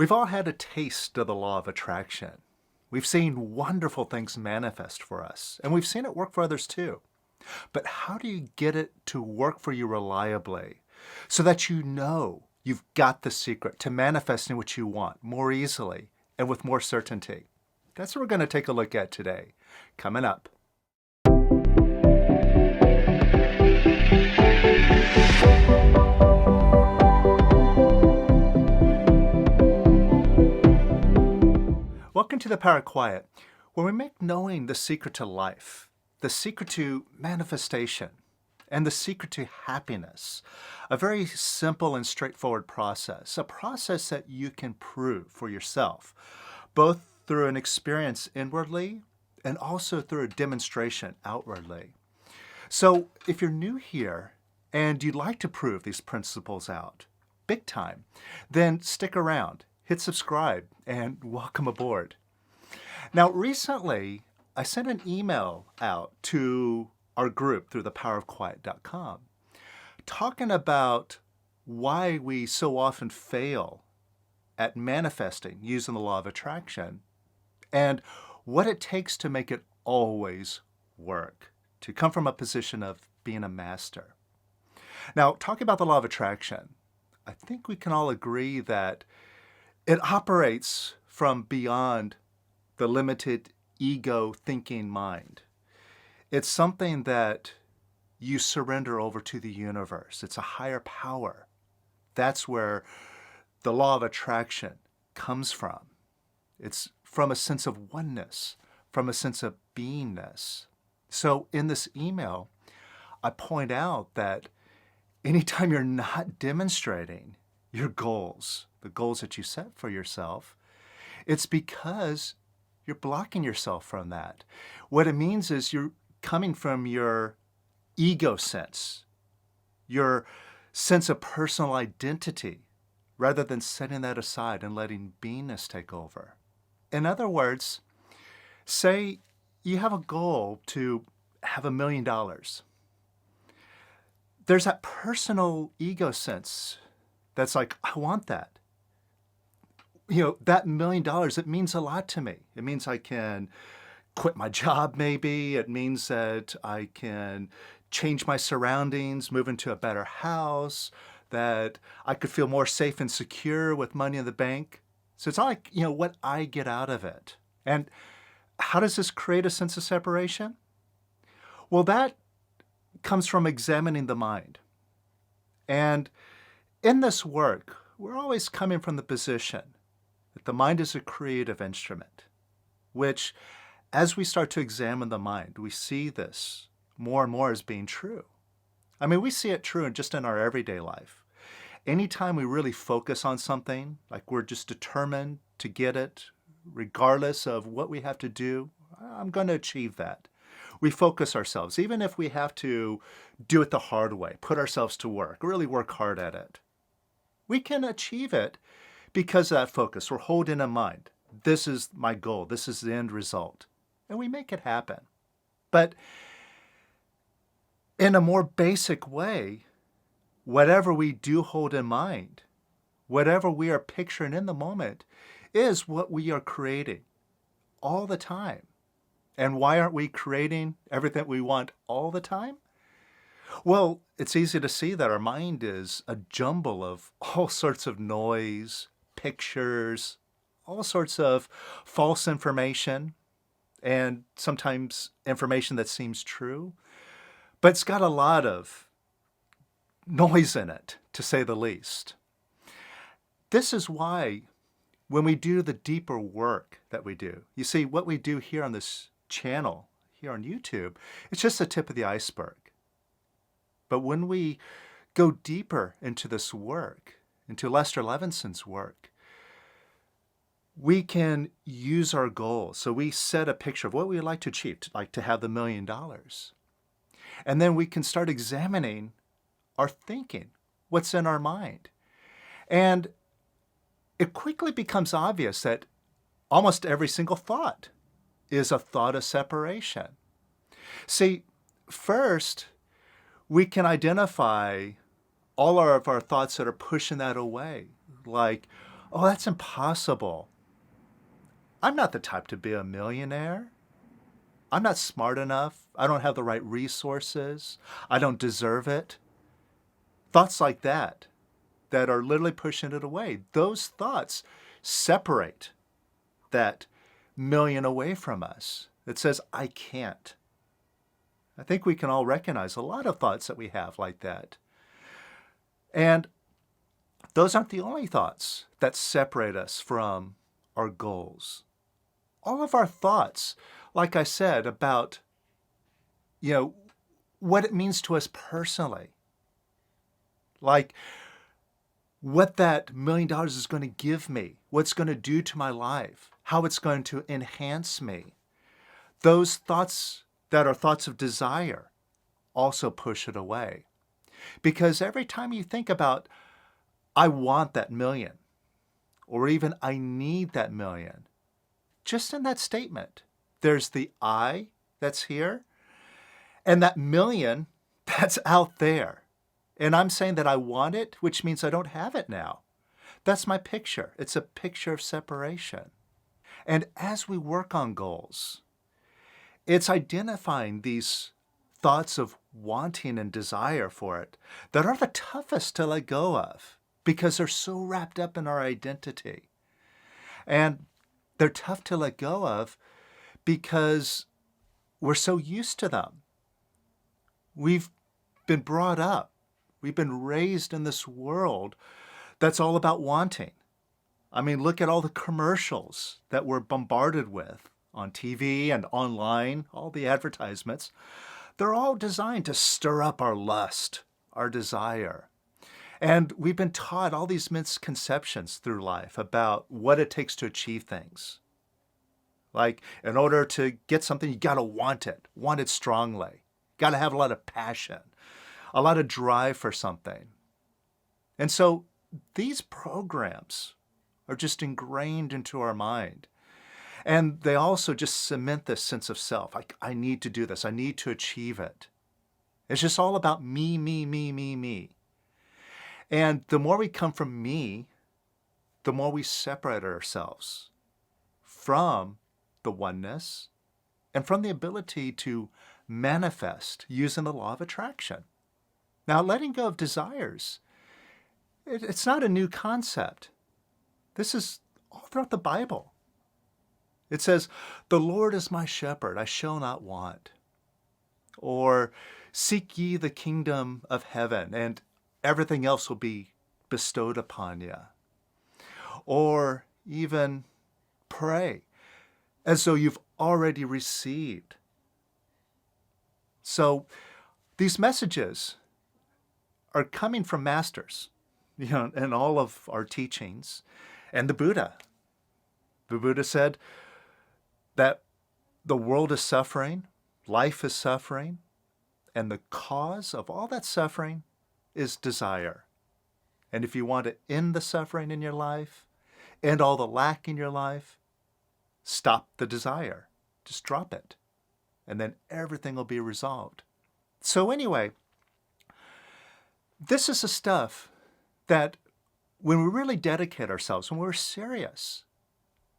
We've all had a taste of the law of attraction. We've seen wonderful things manifest for us, and we've seen it work for others too. But how do you get it to work for you reliably so that you know you've got the secret to manifesting what you want more easily and with more certainty? That's what we're going to take a look at today. Coming up. Welcome to the Power of Quiet, where we make knowing the secret to life, the secret to manifestation, and the secret to happiness a very simple and straightforward process, a process that you can prove for yourself, both through an experience inwardly and also through a demonstration outwardly. So if you're new here and you'd like to prove these principles out, big time, then stick around. Hit subscribe and welcome aboard. Now, recently, I sent an email out to our group through thepowerofquiet.com talking about why we so often fail at manifesting using the law of attraction and what it takes to make it always work, to come from a position of being a master. Now, talking about the law of attraction, I think we can all agree that it operates from beyond the limited ego thinking mind. It's something that you surrender over to the universe. It's a higher power. That's where the law of attraction comes from. It's from a sense of oneness, from a sense of beingness. So in this email, I point out that anytime you're not demonstrating your goals, the goals that you set for yourself, it's because you're blocking yourself from that. What it means is you're coming from your ego sense, your sense of personal identity, rather than setting that aside and letting beingness take over. In other words, say you have a goal to have $1 million. There's that personal ego sense that's like, I want that. That $1 million, it means a lot to me. It means I can quit my job maybe. It means that I can change my surroundings, move into a better house, that I could feel more safe and secure with money in the bank. So it's not like, what I get out of it. And how does this create a sense of separation? Well, that comes from examining the mind. And in this work, we're always coming from the position that the mind is a creative instrument, which, as we start to examine the mind, we see this more and more as being true. I mean, we see it true just in our everyday life. Anytime we really focus on something, like we're just determined to get it, regardless of what we have to do, I'm going to achieve that. We focus ourselves, even if we have to do it the hard way, put ourselves to work, really work hard at it. We can achieve it because of that focus. We're holding in mind, this is my goal, this is the end result, and we make it happen. But in a more basic way, whatever we do hold in mind, whatever we are picturing in the moment, is what we are creating all the time. And why aren't we creating everything we want all the time? Well, it's easy to see that our mind is a jumble of all sorts of noise, pictures, all sorts of false information, and sometimes information that seems true. But it's got a lot of noise in it, to say the least. This is why when we do the deeper work that we do, you see, what we do here on this channel, here on YouTube, it's just the tip of the iceberg. But when we go deeper into this work, into Lester Levinson's work, we can use our goals. So we set a picture of what we would like to achieve, like to have the $1 million. And then we can start examining our thinking, what's in our mind. And it quickly becomes obvious that almost every single thought is a thought of separation. See, first, we can identify all of our thoughts that are pushing that away. Like, Oh, that's impossible. I'm not the type to be a millionaire. I'm not smart enough. I don't have the right resources. I don't deserve it. Thoughts like that are literally pushing it away. Those thoughts separate that million away from us. It says, I can't. I think we can all recognize a lot of thoughts that we have like that. And those aren't the only thoughts that separate us from our goals. All of our thoughts, like I said, about, what it means to us personally, like what that $1 million is going to give me, what it's going to do to my life, how it's going to enhance me. Those thoughts that are thoughts of desire also push it away. Because every time you think about, I want that million, or even I need that million, just in that statement, there's the I that's here, and that million that's out there. And I'm saying that I want it, which means I don't have it now. That's my picture. It's a picture of separation. And as we work on goals, it's identifying these thoughts of wanting and desire for it that are the toughest to let go of because they're so wrapped up in our identity. And they're tough to let go of because we're so used to them. We've been brought up. We've been raised in this world that's all about wanting. I mean, look at all the commercials that we're bombarded with on TV and online, all the advertisements. They're all designed to stir up our lust, our desire. And we've been taught all these misconceptions through life about what it takes to achieve things. Like, in order to get something, you got to want it strongly. Got to have a lot of passion, a lot of drive for something. And so these programs are just ingrained into our mind. And they also just cement this sense of self. Like, I need to do this. I need to achieve it. It's just all about me, me, me, me, me. And the more we come from me, the more we separate ourselves from the oneness and from the ability to manifest using the law of attraction. Now, letting go of desires, it's not a new concept. This is all throughout the Bible. It says, the Lord is my shepherd, I shall not want. Or, seek ye the kingdom of heaven, and everything else will be bestowed upon you. Or even pray as though you've already received. So these messages are coming from masters, in all of our teachings. And the Buddha. The Buddha said that the world is suffering, life is suffering, and the cause of all that suffering is desire. And if you want to end the suffering in your life, end all the lack in your life, stop the desire. Just drop it. And then everything will be resolved. So anyway, this is the stuff that when we really dedicate ourselves, when we're serious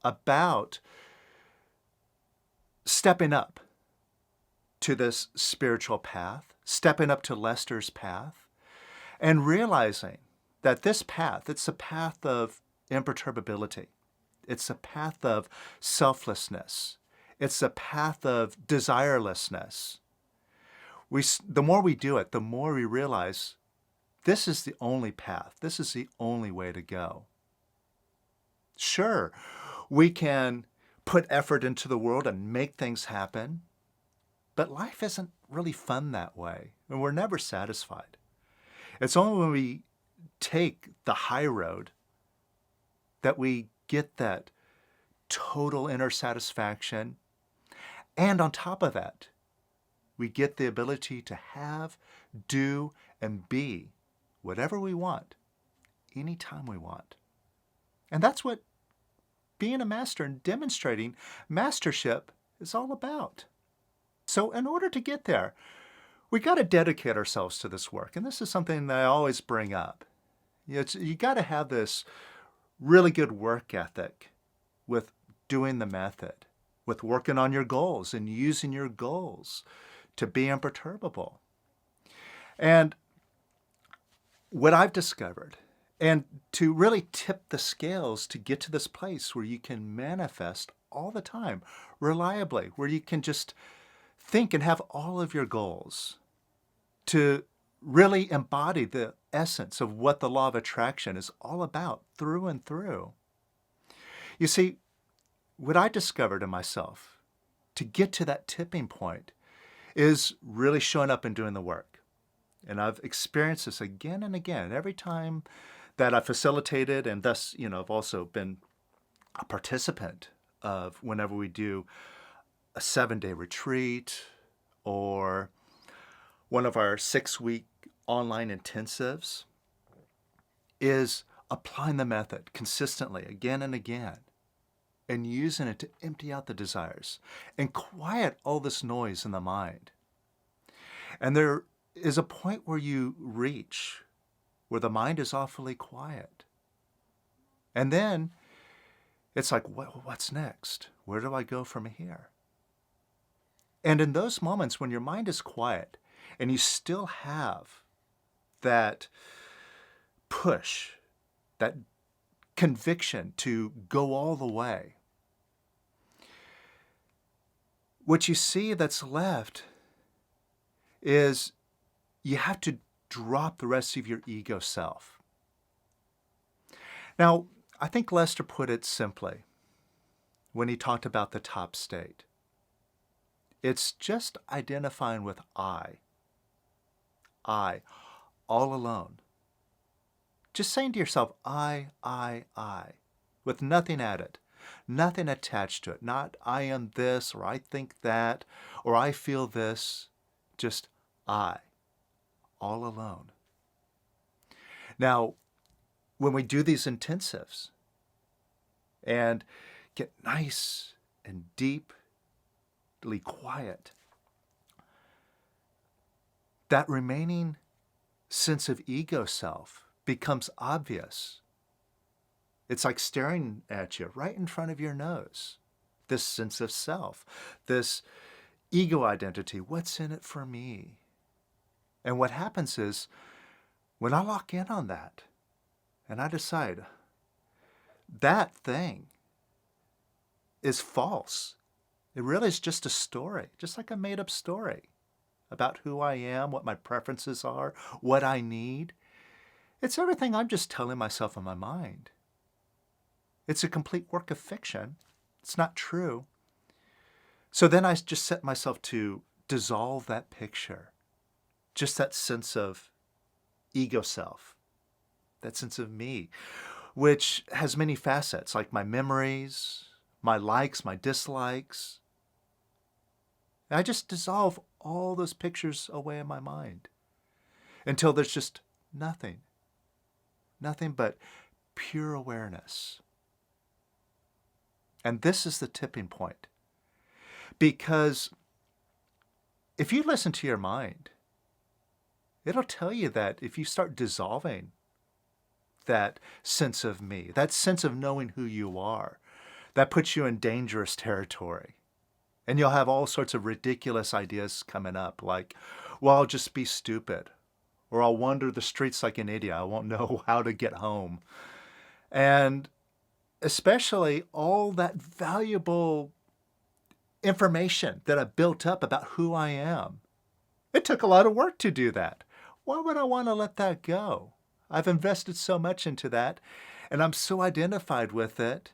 about stepping up to this spiritual path, stepping up to Lester's path, and realizing that this path, it's a path of imperturbability. It's a path of selflessness. It's a path of desirelessness. The more we do it, the more we realize this is the only path. This is the only way to go. Sure, we can put effort into the world and make things happen, but life isn't really fun that way, and we're never satisfied. It's only when we take the high road that we get that total inner satisfaction, and on top of that, we get the ability to have, do, and be whatever we want, anytime we want. And that's what being a master and demonstrating mastership is all about. So in order to get there, we got to dedicate ourselves to this work. And this is something that I always bring up. You got to have this really good work ethic with doing the method, with working on your goals and using your goals to be imperturbable. And what I've discovered, and to really tip the scales to get to this place where you can manifest all the time, reliably, where you can just think and have all of your goals, to really embody the essence of what the law of attraction is all about through and through. You see, what I discovered in myself to get to that tipping point is really showing up and doing the work. And I've experienced this again and again. Every time that I've facilitated, and thus, I've also been a participant of whenever we do a 7-day retreat or one of our 6-week online intensives, is applying the method consistently again and again and using it to empty out the desires and quiet all this noise in the mind. And there is a point where you reach where the mind is awfully quiet. And then it's like, what's next? Where do I go from here? And in those moments when your mind is quiet and you still have that push, that conviction to go all the way, what you see that's left is you have to drop the rest of your ego self. Now, I think Lester put it simply when he talked about the top state. It's just identifying with I, all alone. Just saying to yourself, I, with nothing added, nothing attached to it. Not I am this, or I think that, or I feel this. Just I, all alone. Now, when we do these intensives and get nice and deeply quiet, that remaining sense of ego self becomes obvious. It's like staring at you right in front of your nose. This sense of self, this ego identity, what's in it for me? And what happens is, when I lock in on that, and I decide that thing is false, it really is just a story, just like a made-up story about who I am, what my preferences are, what I need. It's everything I'm just telling myself in my mind. It's a complete work of fiction. It's not true. So then I just set myself to dissolve that picture, just that sense of ego self, that sense of me, which has many facets, like my memories, my likes, my dislikes. And I just dissolve all those pictures away in my mind until there's just nothing but pure awareness. And this is the tipping point. Because if you listen to your mind, it'll tell you that if you start dissolving that sense of me, that sense of knowing who you are, that puts you in dangerous territory. And you'll have all sorts of ridiculous ideas coming up, like, well, I'll just be stupid, or I'll wander the streets like an idiot. I won't know how to get home. And especially all that valuable information that I built up about who I am. It took a lot of work to do that. Why would I want to let that go? I've invested so much into that, and I'm so identified with it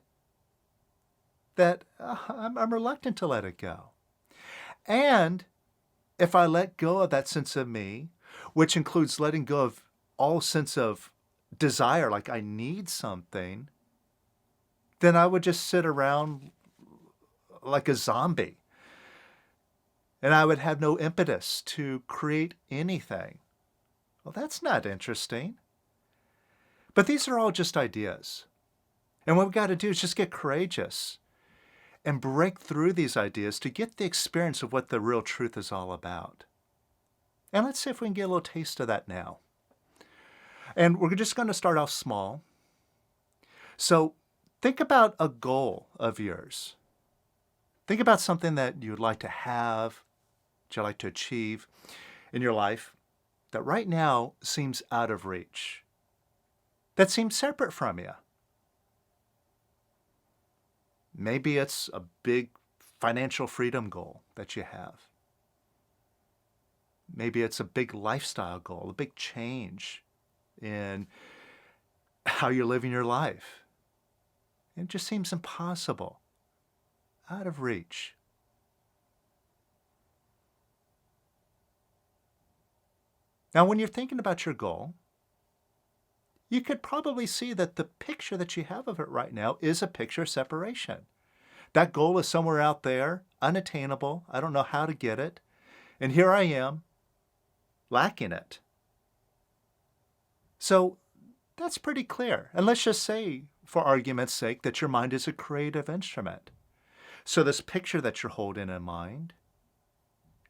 that I'm reluctant to let it go. And if I let go of that sense of me, which includes letting go of all sense of desire, like I need something, then I would just sit around like a zombie. And I would have no impetus to create anything. Well, that's not interesting. But these are all just ideas. And what we've got to do is just get courageous and break through these ideas to get the experience of what the real truth is all about. And let's see if we can get a little taste of that now. And we're just going to start off small. So think about a goal of yours. Think about something that you'd like to have, that you'd like to achieve in your life that right now seems out of reach, that seems separate from you. Maybe it's a big financial freedom goal that you have. Maybe it's a big lifestyle goal, a big change in how you're living your life. It just seems impossible, out of reach. Now, when you're thinking about your goal, you could probably see that the picture that you have of it right now is a picture of separation. That goal is somewhere out there, unattainable. I don't know how to get it. And here I am, lacking it. So that's pretty clear. And let's just say, for argument's sake, that your mind is a creative instrument. So this picture that you're holding in mind,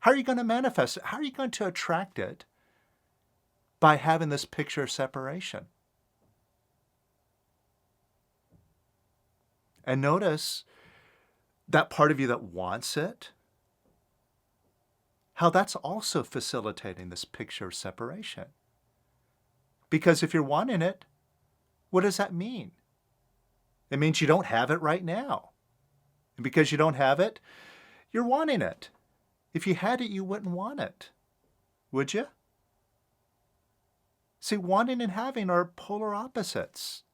how are you going to manifest it? How are you going to attract it by having this picture of separation? And notice that part of you that wants it, how that's also facilitating this picture of separation. Because if you're wanting it, what does that mean? It means you don't have it right now. And because you don't have it, you're wanting it. If you had it, you wouldn't want it, would you? See, wanting and having are polar opposites.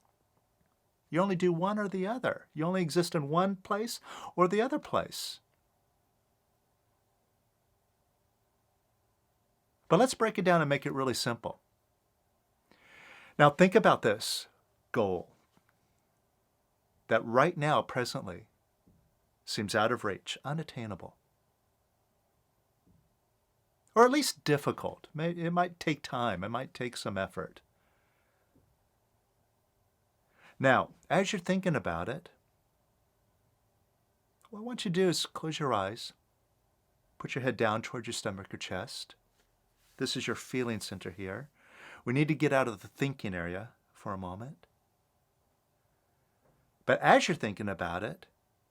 You only do one or the other. You only exist in one place or the other place. But let's break it down and make it really simple. Now think about this goal that right now, presently, seems out of reach, unattainable. Or at least difficult. It might take time. It might take some effort. Now, as you're thinking about it, what I want you to do is close your eyes, put your head down towards your stomach or chest. This is your feeling center here. We need to get out of the thinking area for a moment. But as you're thinking about it,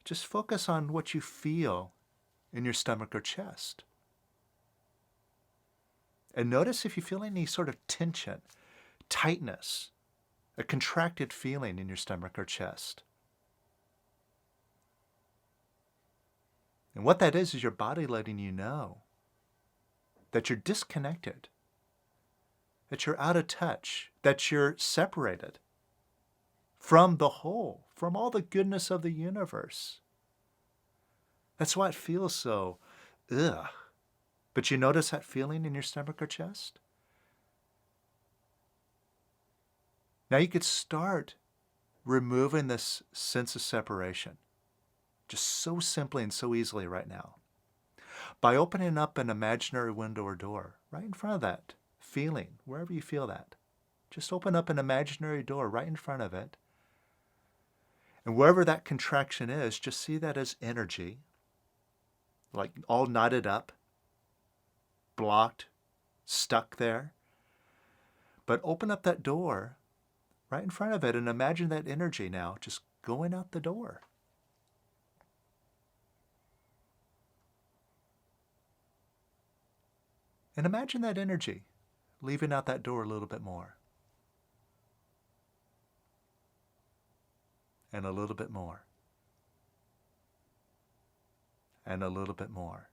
just focus on what you feel in your stomach or chest. And notice if you feel any sort of tension, tightness, a contracted feeling in your stomach or chest. And what that is your body letting you know that you're disconnected, that you're out of touch, that you're separated from the whole, from all the goodness of the universe. That's why it feels so, ugh. But you notice that feeling in your stomach or chest? Now you could start removing this sense of separation, just so simply and so easily right now, by opening up an imaginary window or door right in front of that feeling, wherever you feel that. Just open up an imaginary door right in front of it. And wherever that contraction is, just see that as energy, like all knotted up, blocked, stuck there. But open up that door right in front of it and imagine that energy now just going out the door. And imagine that energy leaving out that door a little bit more. And a little bit more. And a little bit more.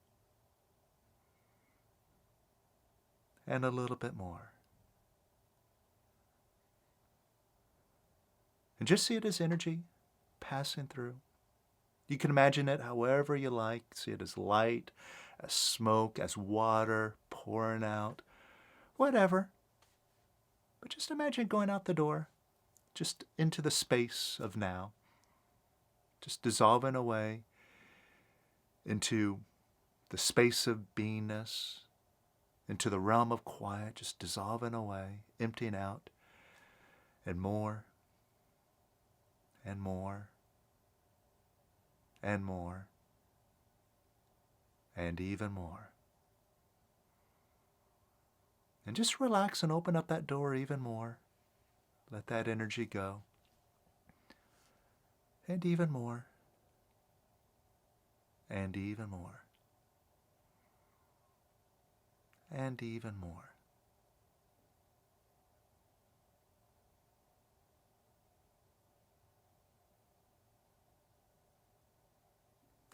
And a little bit more. And just see it as energy passing through. You can imagine it however you like. See it as light, as smoke, as water pouring out, whatever. But just imagine going out the door, just into the space of now, just dissolving away into the space of beingness, into the realm of quiet, just dissolving away, emptying out, and more, and more, and more, and even more. And just relax and open up that door even more. Let that energy go. and even more, and even more, and even more.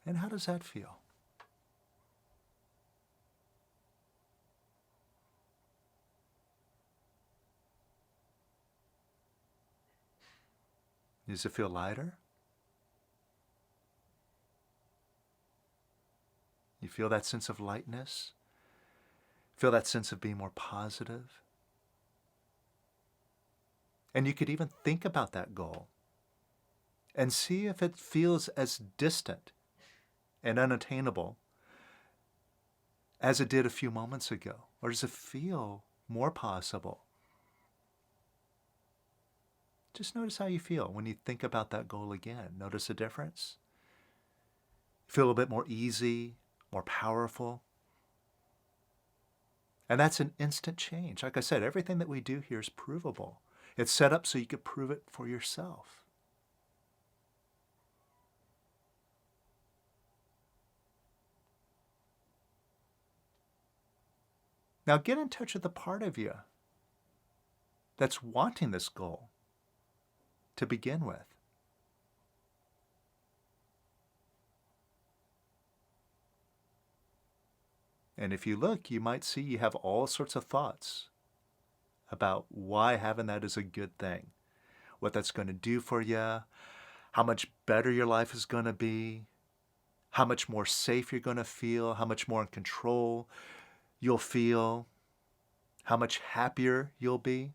And how does that feel? Does it feel lighter? You feel that sense of lightness? Feel that sense of being more positive? And you could even think about that goal and see if it feels as distant and unattainable as it did a few moments ago. Or does it feel more possible? Just notice how you feel when you think about that goal again. Notice a difference? Feel a little bit more easy, more powerful. And that's an instant change. Like I said, everything that we do here is provable. It's set up so you can prove it for yourself. Now get in touch with the part of you that's wanting this goal to begin with. And if you look, you might see you have all sorts of thoughts about why having that is a good thing, what that's going to do for you, how much better your life is going to be, how much more safe you're going to feel, how much more in control you'll feel, how much happier you'll be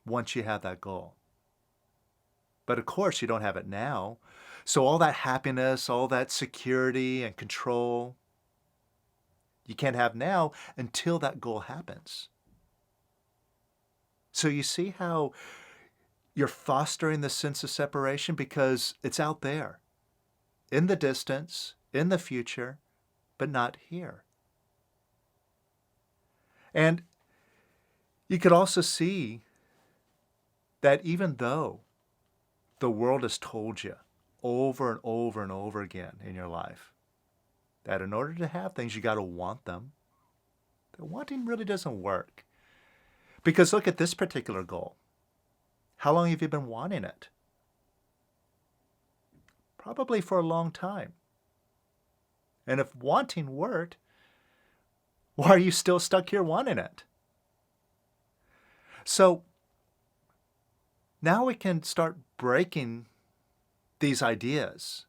once you have that goal. But of course, you don't have it now. So all that happiness, all that security and control, you can't have now until that goal happens. So you see how you're fostering the sense of separation because it's out there, in the distance, in the future, but not here. And you could also see that even though the world has told you over and over and over again in your life that in order to have things, you got to want them, the wanting really doesn't work. Because look at this particular goal. How long have you been wanting it? Probably for a long time. And if wanting worked, why are you still stuck here wanting it? So now we can start breaking these ideas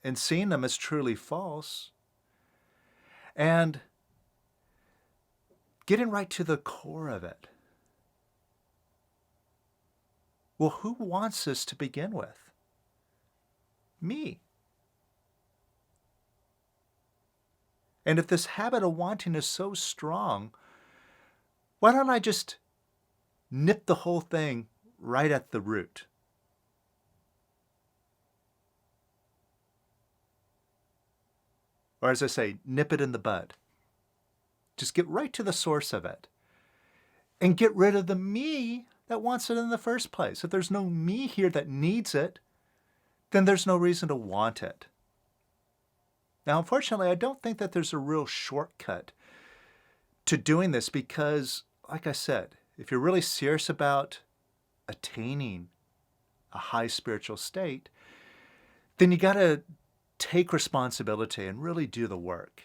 and seeing them as truly false and getting right to the core of it. Well, who wants this to begin with? Me. And if this habit of wanting is so strong, why don't I just nip the whole thing right at the root? Or as I say, nip it in the bud. Just get right to the source of it. And get rid of the me that wants it in the first place. If there's no me here that needs it, then there's no reason to want it. Now, unfortunately, I don't think that there's a real shortcut to doing this because, like I said, if you're really serious about attaining a high spiritual state, then you got to take responsibility and really do the work.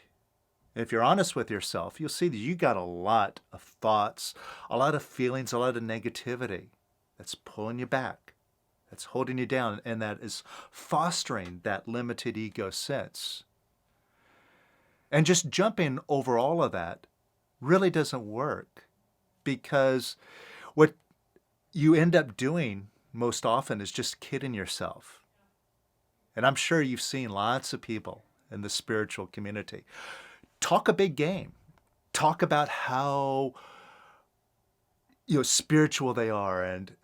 If you're honest with yourself, you'll see that you got a lot of thoughts, a lot of feelings, a lot of negativity that's pulling you back, that's holding you down, and that is fostering that limited ego sense. And just jumping over all of that really doesn't work because what you end up doing most often is just kidding yourself. And I'm sure you've seen lots of people in the spiritual community talk a big game, talk about how spiritual they are, and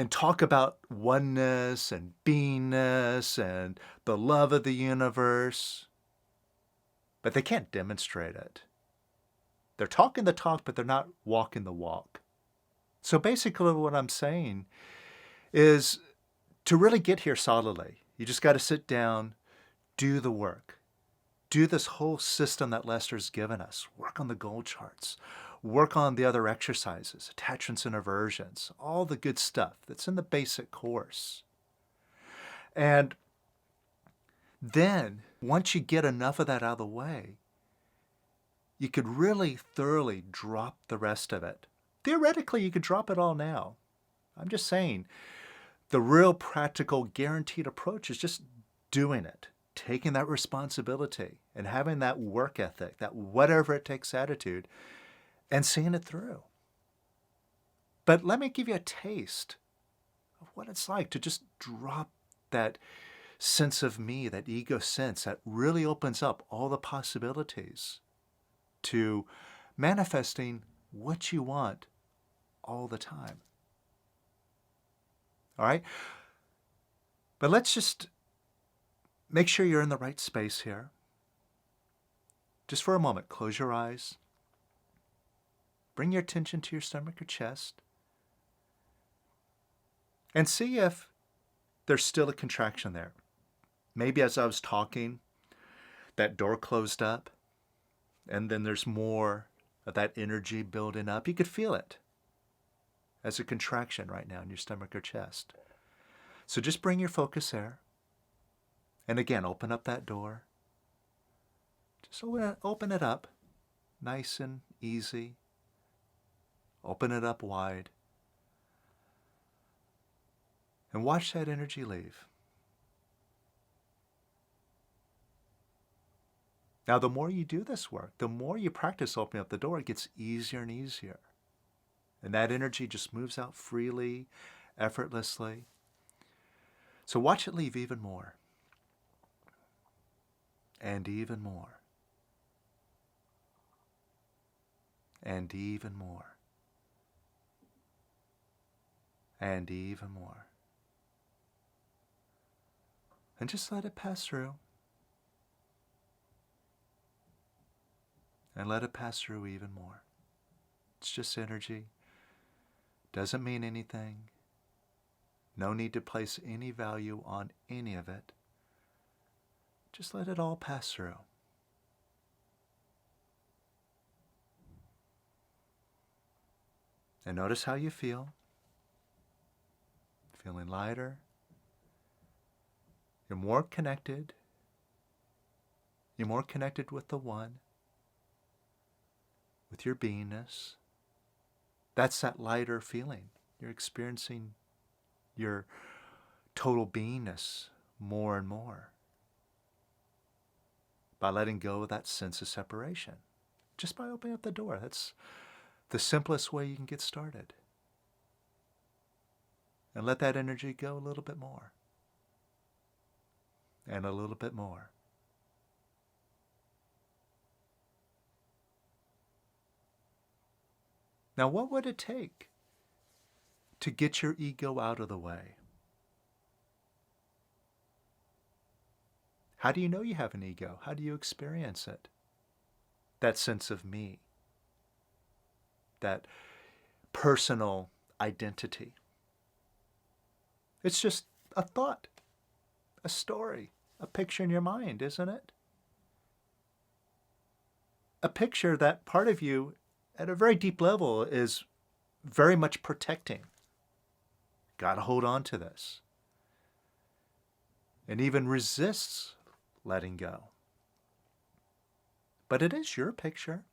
talk about oneness and beingness and the love of the universe, but they can't demonstrate it. They're talking the talk, but they're not walking the walk. So basically what I'm saying is to really get here solidly. You just got to sit down, do the work. Do this whole system that Lester's given us. Work on the goal charts. Work on the other exercises, attachments and aversions, all the good stuff that's in the basic course. And then, once you get enough of that out of the way, you could really thoroughly drop the rest of it. Theoretically, you could drop it all now. I'm just saying, the real practical guaranteed approach is just doing it, taking that responsibility and having that work ethic, that whatever it takes attitude, and seeing it through. But let me give you a taste of what it's like to just drop that sense of me, that ego sense that really opens up all the possibilities to manifesting what you want all the time. All right? But let's just make sure you're in the right space here. Just for a moment, close your eyes. Bring your attention to your stomach or chest. And see if there's still a contraction there. Maybe as I was talking, that door closed up, and then there's more of that energy building up. You could feel it as a contraction right now in your stomach or chest. So just bring your focus there. And again, open up that door. Just open it up, nice and easy. Open it up wide. And watch that energy leave. Now, the more you do this work, the more you practice opening up the door, it gets easier and easier. And that energy just moves out freely, effortlessly. So watch it leave even more. And even more. And even more. And even more. And just let it pass through. And let it pass through even more. It's just energy. Doesn't mean anything. No need to place any value on any of it. Just let it all pass through. And notice how you feel. Feeling lighter. You're more connected. You're more connected with the One, with your beingness. That's that lighter feeling. You're experiencing your total beingness more and more by letting go of that sense of separation. Just by opening up the door. That's the simplest way you can get started. And let that energy go a little bit more. And a little bit more. Now, what would it take to get your ego out of the way? How do you know you have an ego? How do you experience it? That sense of me. That personal identity. It's just a thought, a story, a picture in your mind, isn't it? A picture that part of you, at a very deep level, is very much protecting. Got to hold on to this. And even resists letting go. But it is your picture.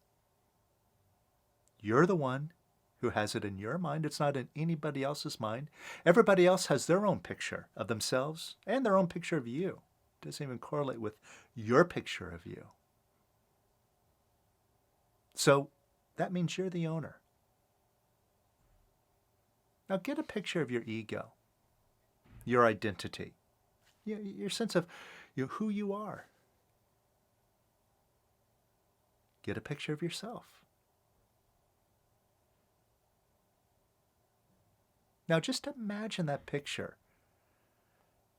You're the one who has it in your mind. It's not in anybody else's mind. Everybody else has their own picture of themselves and their own picture of you. It doesn't even correlate with your picture of you. So that means you're the owner. Now get a picture of your ego, your identity, your sense of who you are. Get a picture of yourself. Now just imagine that picture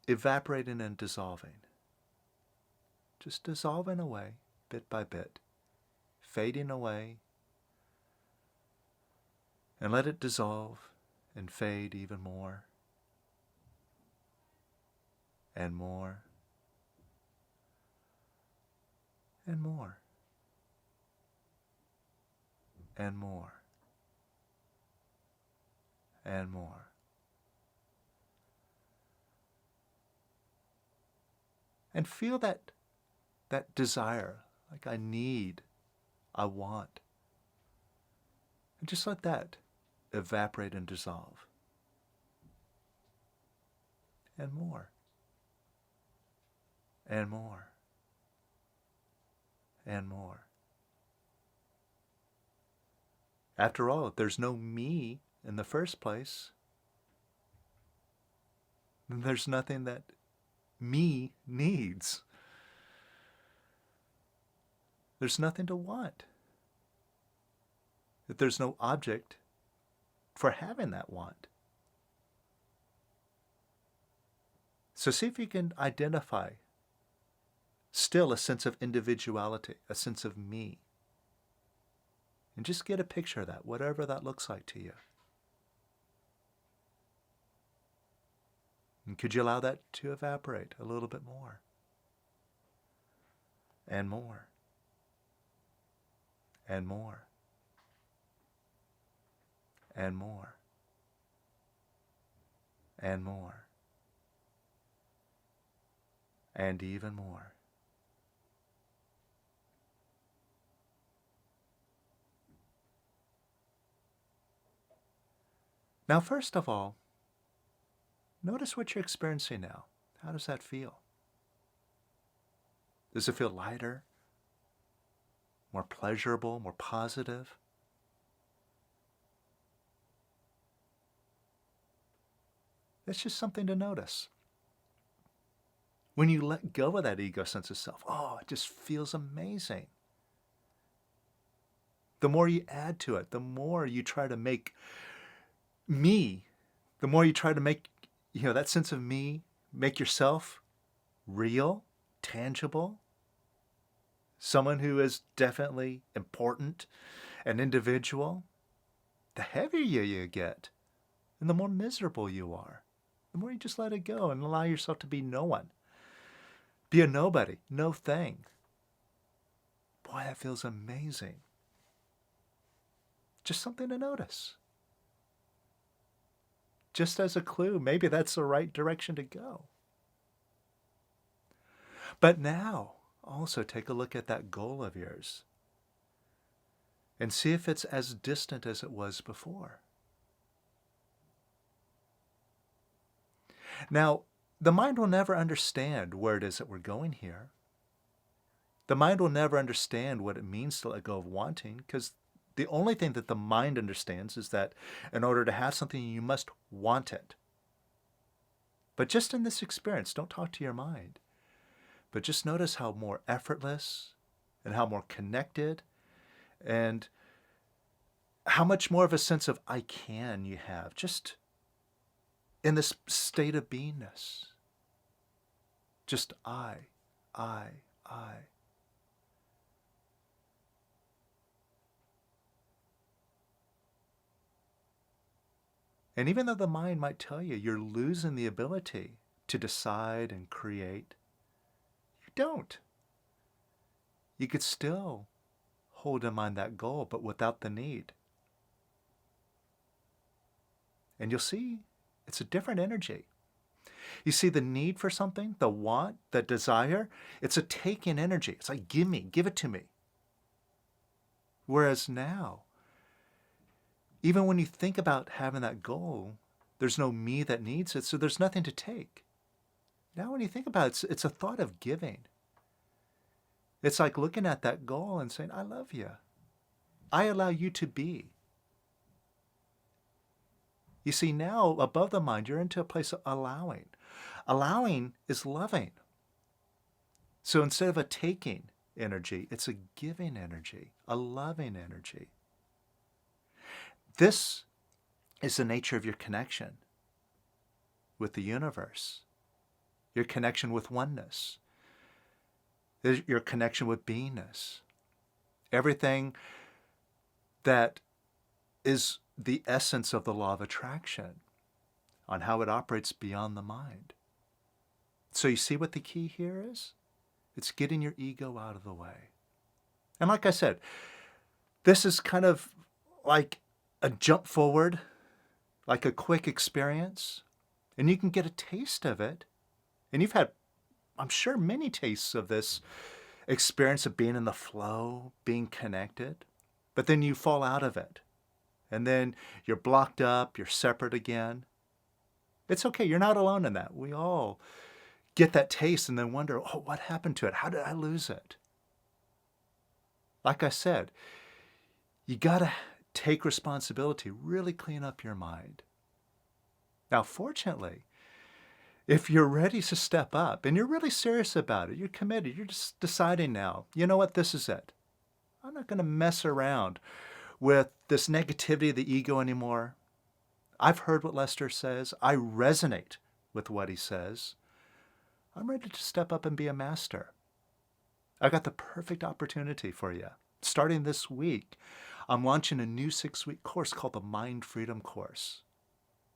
evaporating and dissolving. Just dissolving away bit by bit, fading away, and let it dissolve and fade even more and more and more and more and more. And feel that desire, like I need, I want. And just let that evaporate and dissolve. And more. And more. And more. After all, if there's no me in the first place, then there's nothing that me needs. There's nothing to want. If there's no object for having that want. So see if you can identify still a sense of individuality, a sense of me. And just get a picture of that, whatever that looks like to you. And could you allow that to evaporate a little bit more? And more. And more. And more. And more. And even more. Now, first of all, notice what you're experiencing now. How does that feel? Does it feel lighter? More pleasurable? More positive? That's just something to notice. When you let go of that ego sense of self, oh, it just feels amazing. The more you add to it, the more you try to make me, the more you try to make, that sense of me, make yourself real, tangible, someone who is definitely important, an individual, the heavier you get and the more miserable you are. The more you just let it go and allow yourself to be no one. Be a nobody, no thing. Boy, that feels amazing. Just something to notice. Just as a clue, maybe that's the right direction to go. But now, also take a look at that goal of yours and see if it's as distant as it was before. Now, the mind will never understand where it is that we're going here. The mind will never understand what it means to let go of wanting, because the only thing that the mind understands is that in order to have something, you must want it. But just in this experience, don't talk to your mind, but just notice how more effortless and how more connected and how much more of a sense of I can you have just in this state of beingness. Just I. And even though the mind might tell you you're losing the ability to decide and create, you don't. You could still hold in mind that goal, but without the need. And you'll see it's a different energy. You see the need for something, the want, the desire, it's a taking energy. It's like, give it to me. Whereas now, even when you think about having that goal, there's no me that needs it, so there's nothing to take. Now when you think about it, it's a thought of giving. It's like looking at that goal and saying, I love you. I allow you to be. You see, now above the mind, you're into a place of allowing. Allowing is loving. So instead of a taking energy, it's a giving energy, a loving energy. This is the nature of your connection with the universe, your connection with oneness, your connection with beingness. Everything that is the essence of the law of attraction, on how it operates beyond the mind. So you see what the key here is? It's getting your ego out of the way. And like I said, this is kind of like a jump forward, like a quick experience, and you can get a taste of it. And you've had, I'm sure, many tastes of this experience of being in the flow, being connected, but then you fall out of it. And then you're blocked up, you're separate again. It's okay, you're not alone in that. We all get that taste and then wonder, oh, what happened to it? How did I lose it? Like I said, you got to take responsibility, really clean up your mind. Now, fortunately, if you're ready to step up and you're really serious about it, you're committed, you're just deciding now, you know what, this is it. I'm not going to mess around with this negativity of the ego anymore. I've heard what Lester says. I resonate with what he says. I'm ready to step up and be a master. I got the perfect opportunity for you. Starting this week, I'm launching a new 6-week course called the Mind Freedom Course.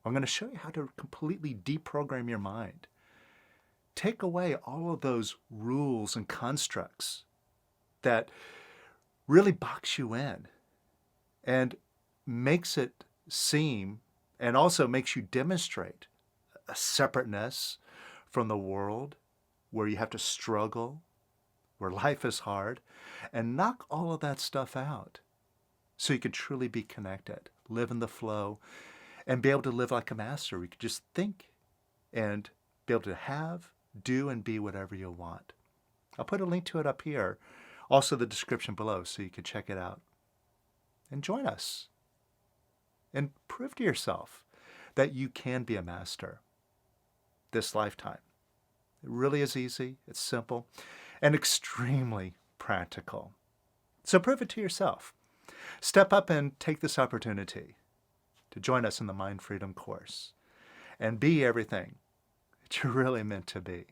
I'm going to show you how to completely deprogram your mind. Take away all of those rules and constructs that really box you in and makes it seem, and also makes you demonstrate, a separateness from the world where you have to struggle, where life is hard, and knock all of that stuff out so you can truly be connected, live in the flow, and be able to live like a master. We could just think and be able to have, do, and be whatever you want. I'll put a link to it up here, also the description below, so you can check it out. And join us. And prove to yourself that you can be a master this lifetime. It really is easy, it's simple, and extremely practical. So prove it to yourself. Step up and take this opportunity to join us in the Mind Freedom course and be everything that you're really meant to be.